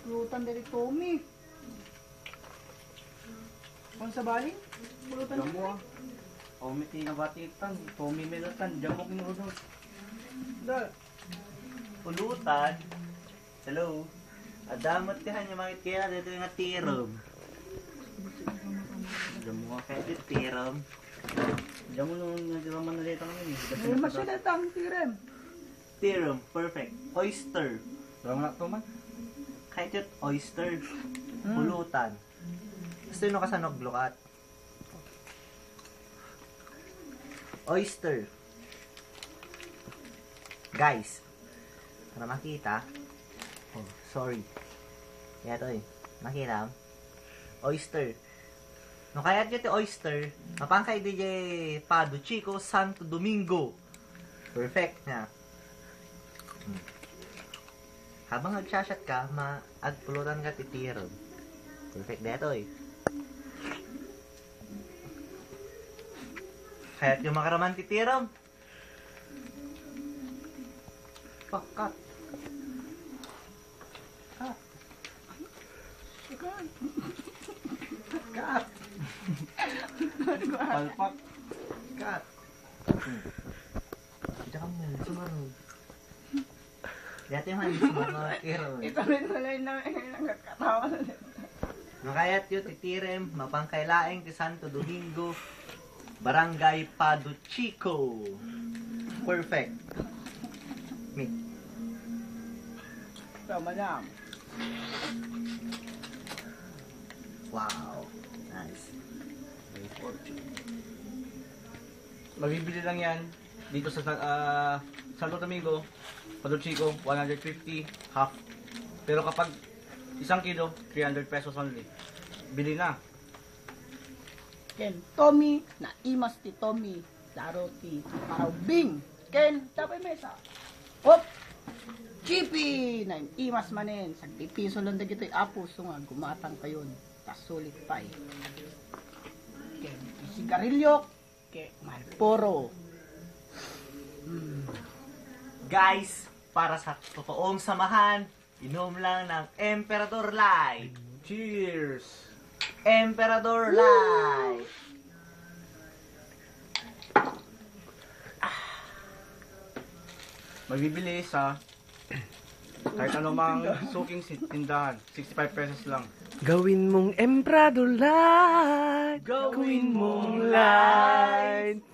pulutan dari Tommy. Kung sa bali? Pulutan Jamu ah. Tommy tinabatitan. Tommy melatan. Jamok ni Udol. Dal. Pulutan. Hello. Adamot ka hanya makit kaya dito yung tirom. Jamu ka kaya tirom. Jamu nung nagiraman na dito namin. Ay, masya datang tirem. Tirom. Perfect. Oyster. Wala mo na ito man. Kahit yun, oyster. Pulutan. Gusto yun kasanog lukat. Oyster. Guys, para makita. Oh, sorry. Kaya to eh. Makita. Oyster. No kaya dito oyster, mapangkay DJ Pado Chico Santo Domingo. Perfect na. Habang nagshashot ka, maagpulutan ka titirog. Perfect dito eh. Kaya't yung makaraman titirog. Cut. Cut. Palpak. Cut. Tidak kamu sumarog. Dati man sumarog titirog. Ito rin wala yung nagkatawa. Makayat yun titirem, mapangkailaing ti Santo Domingo, Barangay Pado Chico. Perfect. Me. Tama na. Wow. Nice. Mabibili lang yan dito sa Santo Domingo, Pado Chico, 150, half. Pero kapag 1 kilo, 300 pesos only. Bili na. Ken, Tommy, na imas ti Tommy, laro ti Paraubing. Ken, tapay mesa. Hop! Chippy! Na imas manen. Sagpipiso lang na gito'y apo. So nga, gumatang kayon. Tas sulit pa eh. Ken, sigarilyo. Ken, malporo. Guys, para sa totoong samahan, inom lang ng Emperador Light. Cheers! Emperador Light. Magbibili sa kahit anumang suking tindahan, 65 pesos lang. Gawin mong Emperador Light. Gawin mong light.